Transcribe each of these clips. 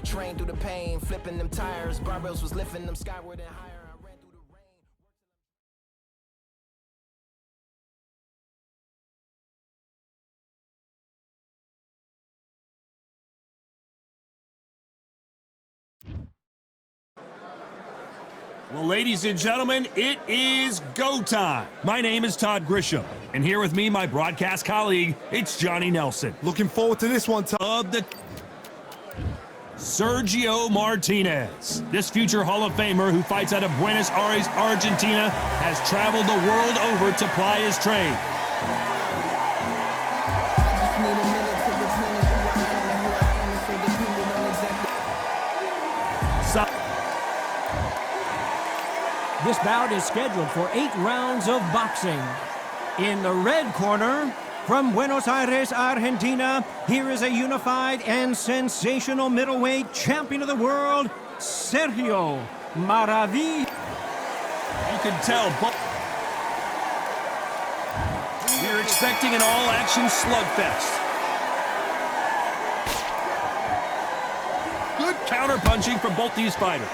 Train through the pain, flipping them tires. Barbells was lifting them skyward and higher. I ran through the rain. Well, ladies and gentlemen, it is go time. My name is Todd Grisham, and here with me, my broadcast colleague, it's Johnny Nelson. Looking forward to this one, Todd. Of the Sergio Martinez. This future Hall of Famer who fights out of Buenos Aires, Argentina, has traveled the world over to ply his trade. This bout is scheduled for 8 rounds of boxing. In the red corner, from Buenos Aires, Argentina, here is a unified and sensational middleweight champion of the world, Sergio Maravi. You can tell, but we're expecting an all-action slugfest. Good counter-punching from both these fighters.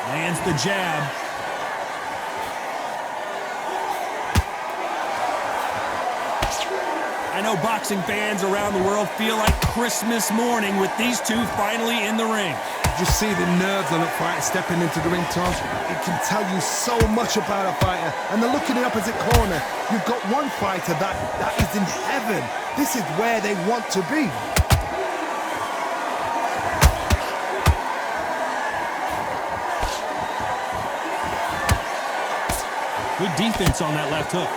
Lands the jab. I know boxing fans around the world feel like Christmas morning with these two finally in the ring. Just see the nerves on a fighter stepping into the ring, Tom. It can tell you so much about a fighter. And then look at the opposite corner. You've got one fighter that is in heaven. This is where they want to be. Good defense on that left hook.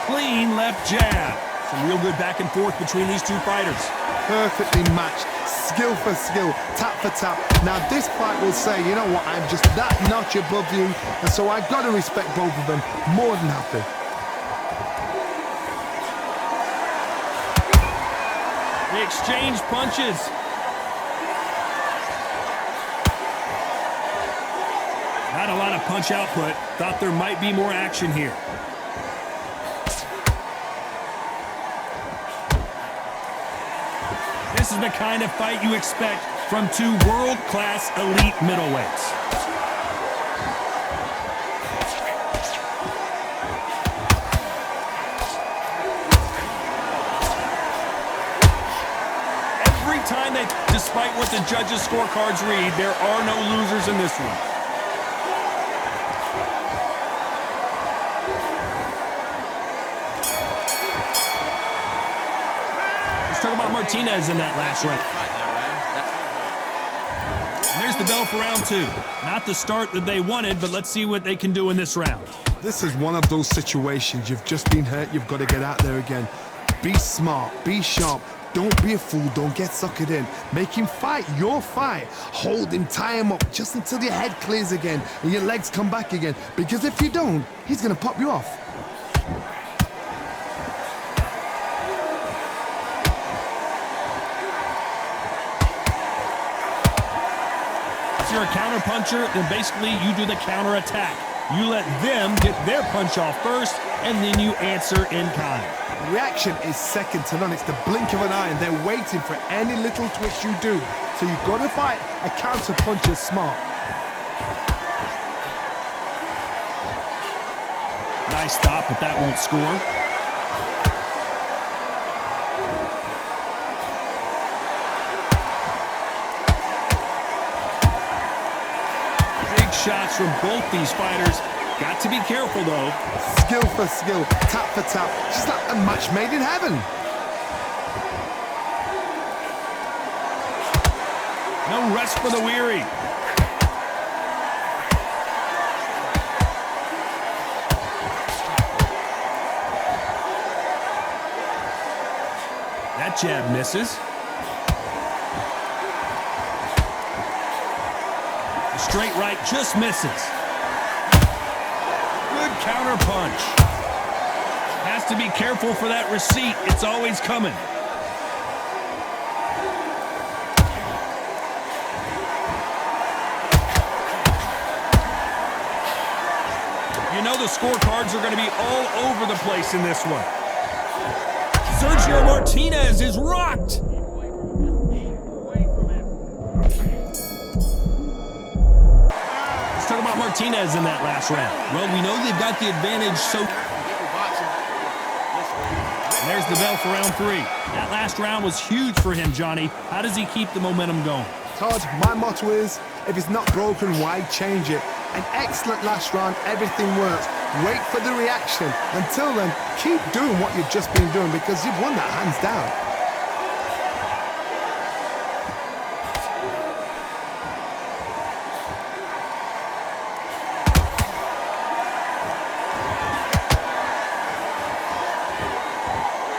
Clean left jab. Some real good back and forth between these two fighters. Perfectly matched, skill for skill, tap for tap. Now this fight will say, you know what, I'm just that notch above you, and so I've got to respect both of them more than happy. They exchange punches. Not a lot of punch output. Thought there might be more action here. This is the kind of fight you expect from two world-class elite middleweights. Every time despite what the judges' scorecards read, there are no losers in this one. Talk about Martinez in that last round. And there's the bell for round 2. Not the start that they wanted, but let's see what they can do in this round. This is one of those situations. You've just been hurt. You've got to get out there again. Be smart. Be sharp. Don't be a fool. Don't get suckered in. Make him fight your fight. Hold him. Tie him up just until your head clears again and your legs come back again. Because if you don't, he's going to pop you off. If you're a counter puncher, then basically you do the counter attack. You let them get their punch off first, and then you answer in kind. Reaction is second to none. It's the blink of an eye, and they're waiting for any little twitch you do. So you've got to fight a counter puncher smart. Nice stop, but that won't score. Shots from both these fighters. Got to be careful, though. Skill for skill, tap for tap. Just like a match made in heaven. No rest for the weary. That jab misses. Straight right just misses. Good counter punch. Has to be careful for that receipt. It's always coming. You know the scorecards are going to be all over the place in this one. Sergio Martinez is rocked. Let's talk about Martinez in that last round. Well, we know they've got the advantage, so... And there's the bell for round 3. That last round was huge for him, Johnny. How does he keep the momentum going? Todd, my motto is, if it's not broken, why change it? An excellent last round, everything works. Wait for the reaction. Until then, keep doing what you've just been doing because you've won that hands down.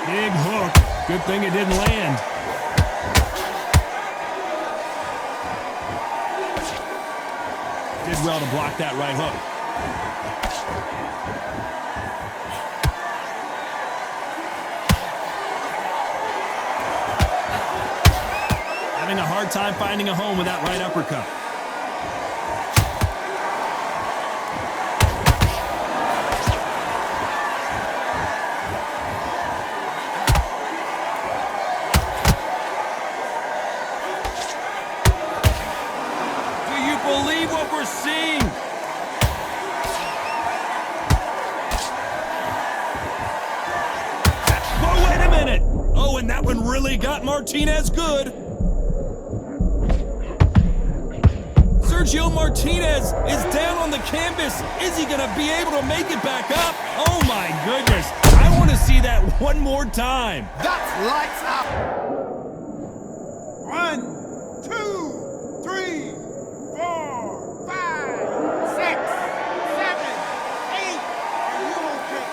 Big hook. Good thing it didn't land. Did well to block that right hook. Having a hard time finding a home with that right uppercut. Believe what we're seeing. Whoa, wait a minute. Oh, and that one really got Martinez good. Sergio Martinez is down on the canvas. Is he going to be able to make it back up? Oh, my goodness. I want to see that one more time. That's lights out. 1, 2, 3, 4, 5, 6, 7, 8. Are you okay?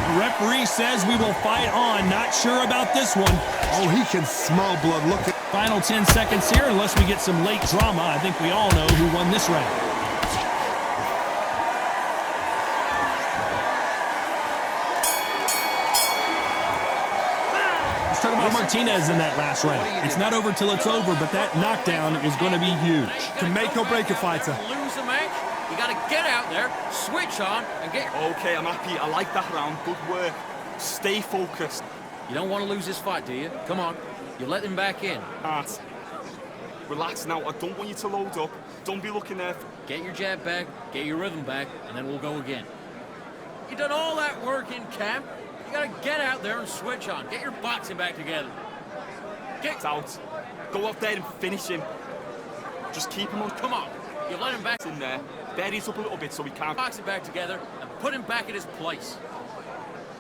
The referee says we will fight on. Not sure about this one. Oh, he can smell blood. Look at... Final 10 seconds here, unless we get some late drama. I think we all know who won this round. Let's talk about Martinez in that last round. It's not over till it's over, but that knockdown is going to be huge. Can make or break a fighter. Lose the match, you got to get out there, switch on, and get... Okay, I'm happy. I like that round. Good work. Stay focused. You don't want to lose this fight, do you? Come on. You let him back in. Art, relax now. I don't want you to load up. Don't be looking there. Get your jab back, get your rhythm back, and then we'll go again. You done all that work in camp. You got to get out there and switch on. Get your boxing back together. Get Out. Go out there and finish him. Just keep him on. Come on. You let him back In there. Bury it up a little bit so we can't. boxing back together and put him back in his place.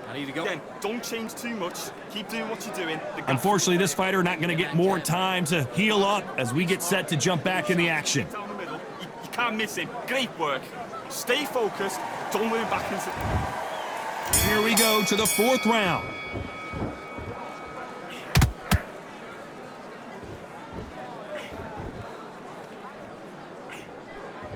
I need to go. Again, don't change too much. Keep doing what you're doing. Unfortunately, this fighter not going to get more time to heal up as we get set to jump back in the action. Down the middle. You can't miss him. Great work. Stay focused. Don't let him back into... Here we go to the 4th round.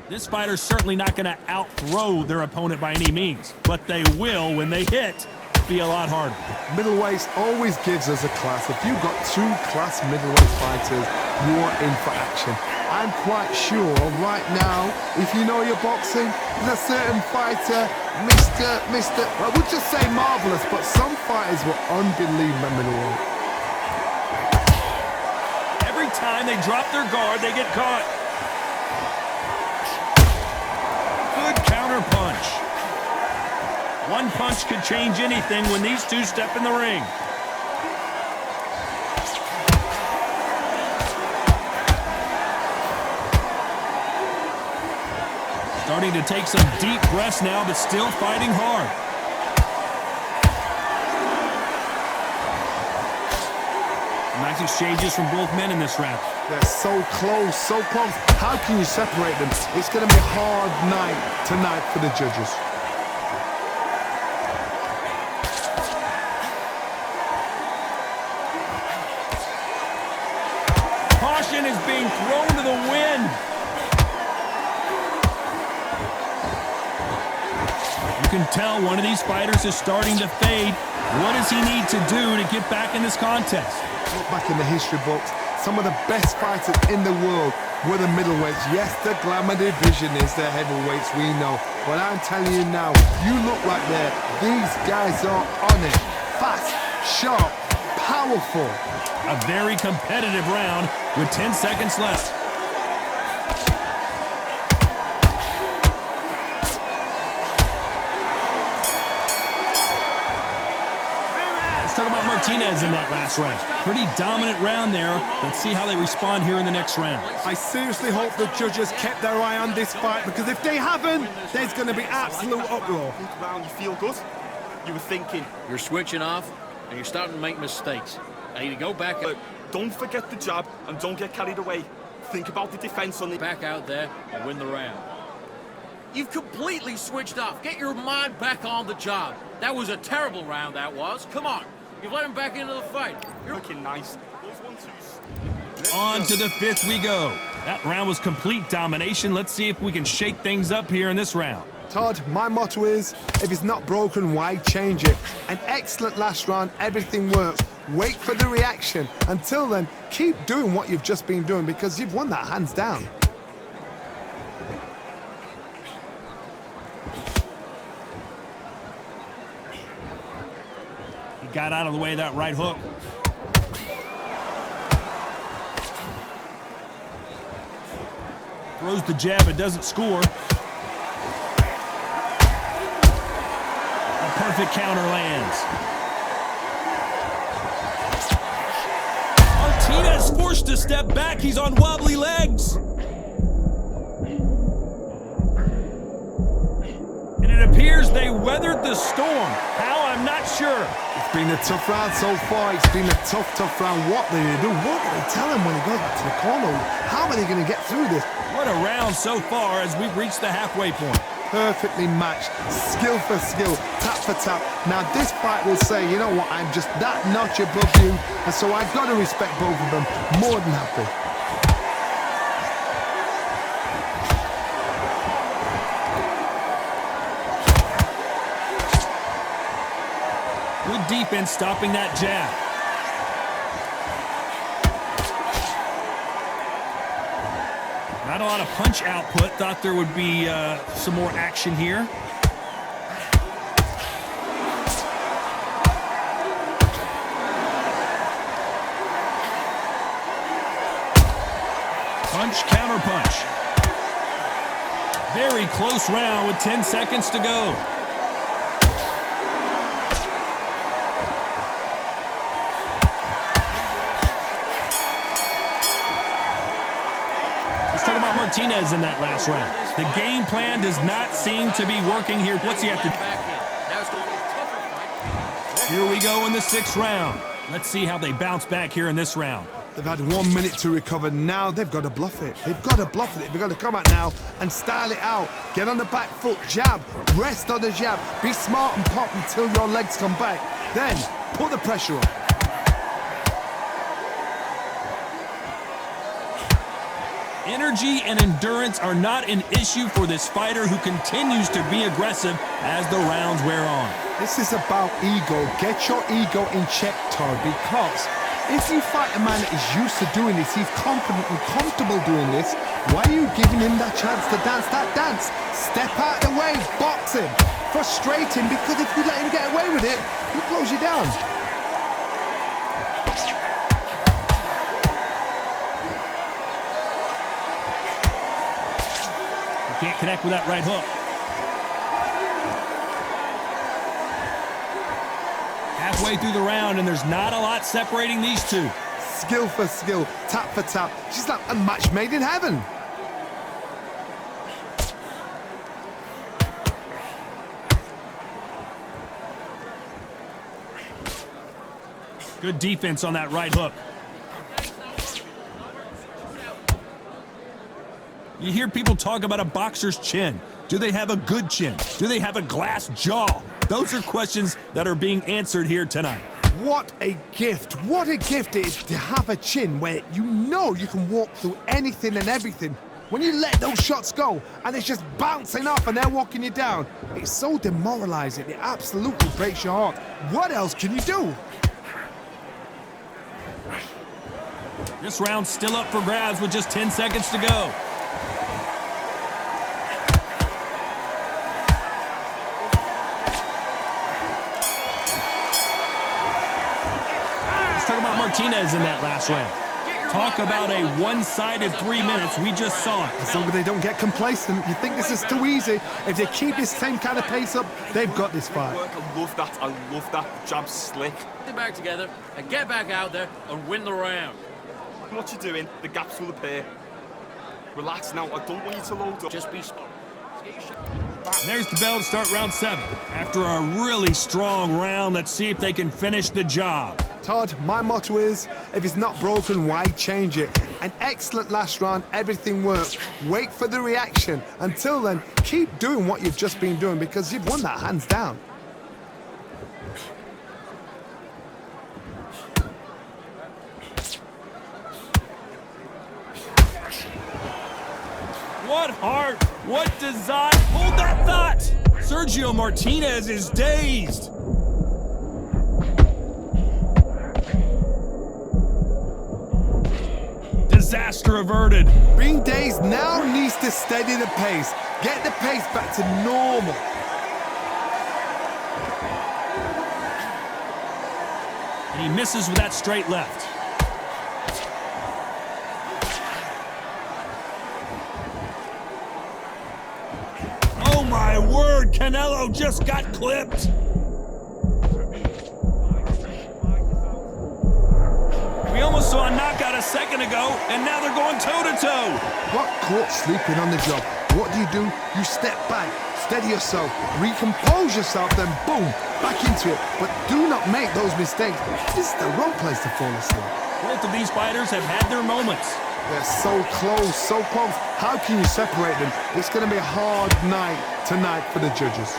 This fighter's certainly not going to out-throw their opponent by any means, but they will, when they hit, be a lot harder. Middleweights always gives us a class. If you've got 2 class middleweight fighters, you're in for action. I'm quite sure right now, if you know your boxing, there's a certain fighter, I would just say marvelous, but some fighters were unbelievable middleweight. Every time they drop their guard, they get caught. Good counter punch. One punch could change anything when these two step in the ring. Starting to take some deep breaths now, but still fighting hard. Nice exchanges from both men in this round. They're so close, so close. How can you separate them? It's going to be a hard night tonight for the judges. Caution is being thrown to the wind. You can tell one of these fighters is starting to fade. What does he need to do to get back in this contest? Look back in the history books, some of the best fighters in the world were the middleweights. Yes, the glamour division is the heavyweights, we know. But I'm telling you now, you look right there, these guys are on it. Fast, sharp, powerful. A very competitive round with 10 seconds left. Let's talk about Martinez in that last round. Pretty dominant round there. Let's see how they respond here in the next round. I seriously hope the judges kept their eye on this fight, because if they haven't, there's going to be absolute uproar. Round, you feel good? You were thinking. You're switching off, and you're starting to make mistakes. Now you go back out. Don't forget the jab, and don't get carried away. Think about the defense on the Back out there and win the round. You've completely switched off. Get your mind back on the job. That was a terrible round, that was. Come on. You've let him back into the fight. You're looking nice. Those 1-2s. On to the fifth we go. That round was complete domination. Let's see if we can shake things up here in this round. Todd, my motto is, if it's not broken, why change it? An excellent last round, everything works. Wait for the reaction. Until then, keep doing what you've just been doing, because you've won that hands down. He got out of the way of that right hook. Throws the jab, it doesn't score. A perfect counter lands. Martinez forced to step back. He's on wobbly legs. And it appears they weathered the storm. How? I'm not sure. It's been a tough round so far. It's been a tough round. What do they do? What do they tell him when he goes back to the corner? How are they going to get through this? What a round so far as we've reached the halfway point. Perfectly matched, skill for skill, tap for tap. Now this fight will say, you know what, I'm just that notch above you, and so I've got to respect both of them. More than happy. Good defense stopping that jab. Not a lot of punch output. Thought there would be some more action here. Punch, counter punch. Very close round with 10 seconds to go. Martinez in that last round. The game plan does not seem to be working here. What's he have to do? Here we go in the sixth round. Let's see how they bounce back here in this round. They've had 1 minute to recover. Now they've got to bluff it. They've got to bluff it. They've got to come out now and style it out. Get on the back foot, jab, rest on the jab. Be smart and pop until your legs come back. Then put the pressure on. Energy and endurance are not an issue for this fighter who continues to be aggressive as the rounds wear on. This is about ego. Get your ego in check, Todd, because if you fight a man that is used to doing this, he's confident and comfortable doing this, why are you giving him that chance to dance that dance? Step out of the way, box him, frustrate him, because if you let him get away with it, he'll close you down. Can't connect with that right hook. Halfway through the round, and there's not a lot separating these two. Skill for skill, tap for tap. She's like a match made in heaven. Good defense on that right hook. You hear people talk about a boxer's chin. Do they have a good chin? Do they have a glass jaw? Those are questions that are being answered here tonight. What a gift. What a gift it is to have a chin where you know you can walk through anything and everything. When you let those shots go and it's just bouncing off and they're walking you down, it's so demoralizing. It absolutely breaks your heart. What else can you do? This round's still up for grabs with just 10 seconds to go. Let's talk about Martinez in that last round. Talk about a one-sided 3 minutes. We just saw it. As long as they don't get complacent, you think this is too easy. If they keep this same kind of pace up, they've got this fight. I love that. I love that. Jab slick. Get back together and get back out there and win the round. What you're doing, the gaps will appear. Relax now. I don't want you to load up. Just be smart. And there's the bell to start round 7. After a really strong round, let's see if they can finish the job. Todd, my motto is, if it's not broken, why change it? An excellent last round, everything worked. Wait for the reaction. Until then, keep doing what you've just been doing because you've won that hands down. What heart, what design, hold that thought! Sergio Martinez is dazed. Disaster averted. Being dazed now needs to steady the pace. Get the pace back to normal. And he misses with that straight left. Oh my word, Canelo just got clipped. We almost saw a knockout a second ago, and now they're going toe-to-toe. Got caught sleeping on the job. What do? You step back, steady yourself, recompose yourself, then boom, back into it. But do not make those mistakes. This is the wrong place to fall asleep. Both of these fighters have had their moments. They're so close, so close. How can you separate them? It's going to be a hard night tonight for the judges.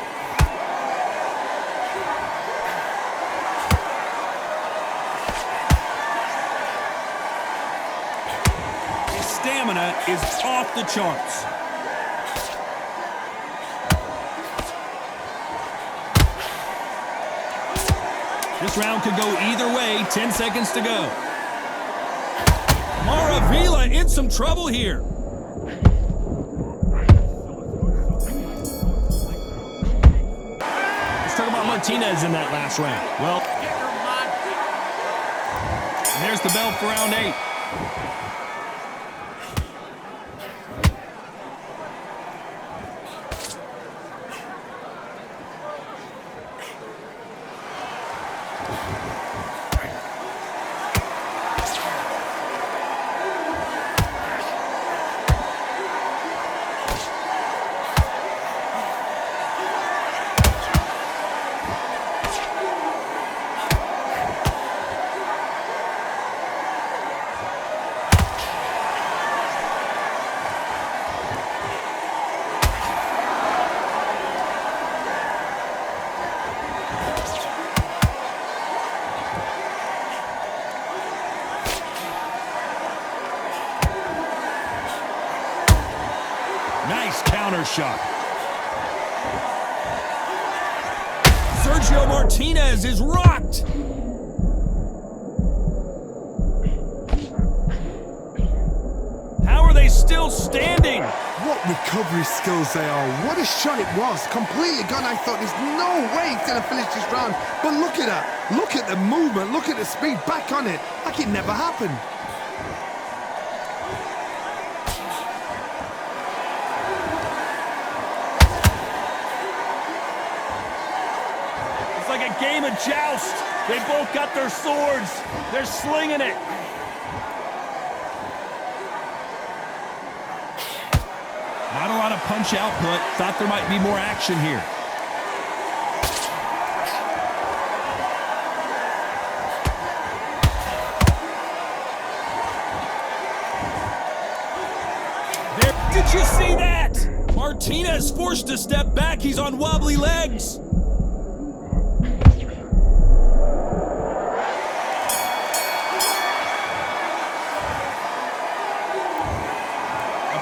His stamina is off the charts. This round could go either way. 10 seconds to go. Maravilla in some trouble here. Let's talk about Martinez in that last round. Well, and there's the bell for round 8. Nice counter shot. Sergio Martinez is rocked. How are they still standing? What recovery skills they are. What a shot it was. Completely gone. I thought there's no way he's going to finish this round. But look at that. Look at the movement. Look at the speed. Back on it. Like it never happened. It's like a game of joust. They both got their swords. They're slinging it. Not a lot of punch output. Thought there might be more action here. Did you see that? Martinez forced to step back. He's on wobbly legs.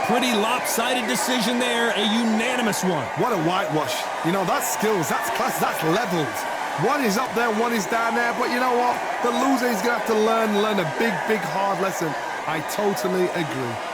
Pretty lopsided decision there, a unanimous one. What a whitewash. You know, that's skills, that's class, that's leveled. One is up there, one is down there, but you know what? The loser is going to have to learn a big, big, hard lesson. I totally agree.